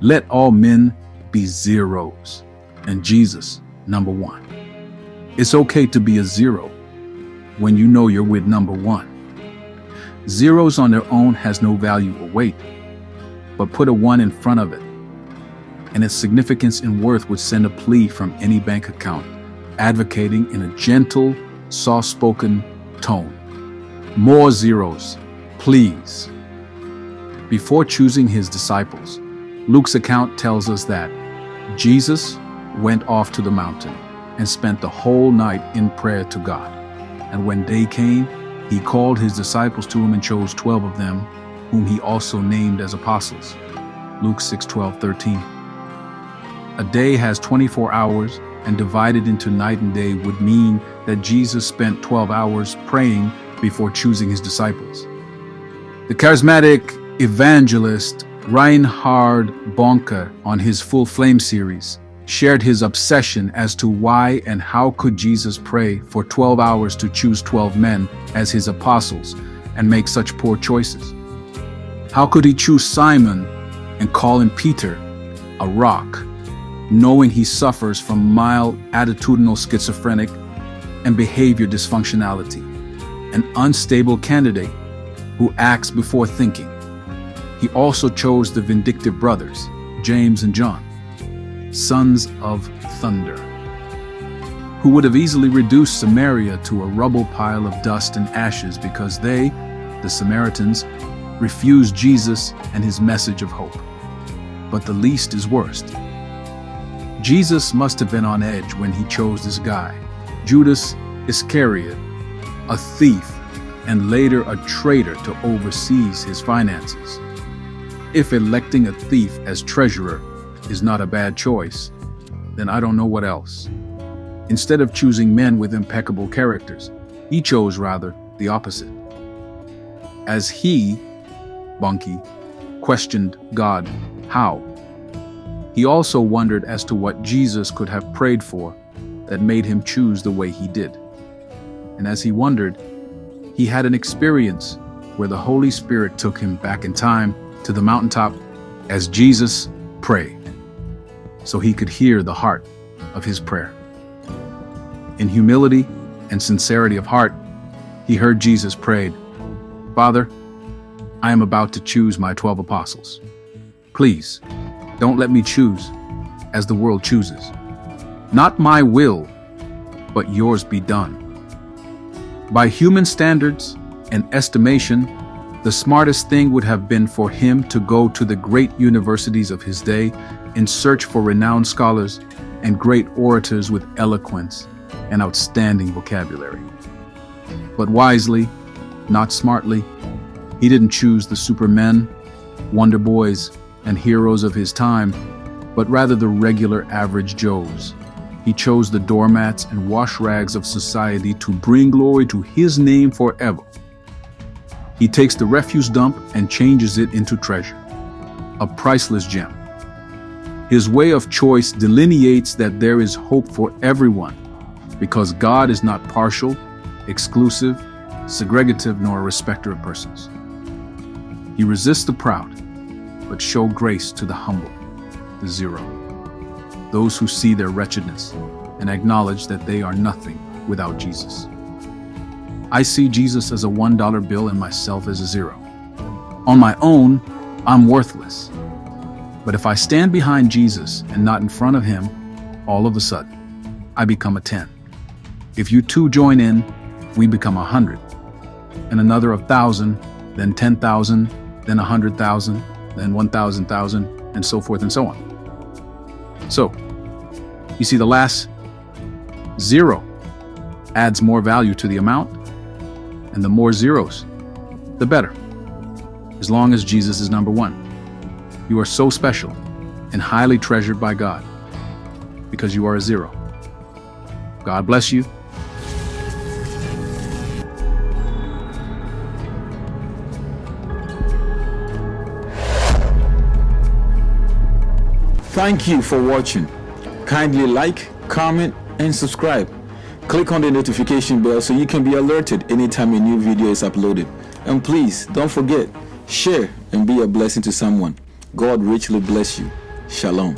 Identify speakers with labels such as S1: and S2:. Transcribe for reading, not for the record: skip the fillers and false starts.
S1: Let all men be zeros, and Jesus number one. It's okay to be a zero when you know you're with number one. Zeros on their own has no value or weight, but put a one in front of it, and its significance and worth would send a plea from any bank account, advocating in a gentle, soft-spoken tone. More zeros, please. Before choosing his disciples, Luke's account tells us that Jesus went off to the mountain and spent the whole night in prayer to God. And when day came, he called his disciples to him and chose 12 of them, whom he also named as apostles. Luke 6:12-13. A day has 24 hours, and divided into night and day would mean that Jesus spent 12 hours praying before choosing his disciples. The charismatic evangelist Reinhard Bonke, on his Full Flame series, shared his obsession as to why and how could Jesus pray for 12 hours to choose 12 men as his apostles and make such poor choices. How could he choose Simon and call him Peter, a rock, knowing he suffers from mild attitudinal schizophrenic and behavior dysfunctionality, an unstable candidate who acts before thinking? He also chose the vindictive brothers, James and John, sons of thunder, who would have easily reduced Samaria to a rubble pile of dust and ashes because they, the Samaritans, refused Jesus and his message of hope. But the least is worst. Jesus must have been on edge when he chose this guy, Judas Iscariot, a thief and later a traitor, to oversee his finances. If electing a thief as treasurer is not a bad choice, then I don't know what else. Instead of choosing men with impeccable characters, he chose rather the opposite. As he, Bunky, questioned God, how? He also wondered as to what Jesus could have prayed for that made him choose the way he did. And as he wondered, he had an experience where the Holy Spirit took him back in time to the mountaintop as Jesus prayed, so he could hear the heart of his prayer. In humility and sincerity of heart, he heard Jesus prayed, "Father, I am about to choose my 12 apostles. Please, don't let me choose as the world chooses. Not my will, but yours be done." By human standards and estimation, the smartest thing would have been for him to go to the great universities of his day in search for renowned scholars and great orators with eloquence and outstanding vocabulary. But wisely, not smartly, he didn't choose the supermen, wonder boys, and heroes of his time, but rather the regular average Joes. He chose the doormats and wash rags of society to bring glory to his name forever. He takes the refuse dump and changes it into treasure, a priceless gem. His way of choice delineates that there is hope for everyone, because God is not partial, exclusive, segregative, nor a respecter of persons. He resists the proud, but shows grace to the humble, the zero, those who see their wretchedness and acknowledge that they are nothing without Jesus. I see Jesus as a $1 bill and myself as a zero. On my own, I'm worthless. But if I stand behind Jesus and not in front of him, all of a sudden, I become a 10. If you two join in, we become 100, and another 1,000, then 10,000, then 100,000, then 1,000,000, and so forth and so on. So, you see, the last zero adds more value to the amount, and the more zeros, the better, as long as Jesus is number one. You are so special and highly treasured by God because you are a zero. God bless you.
S2: Thank you for watching. Kindly like, comment, and subscribe. Click on the notification bell so you can be alerted anytime a new video is uploaded. And please don't forget, share and be a blessing to someone. God richly bless you. Shalom.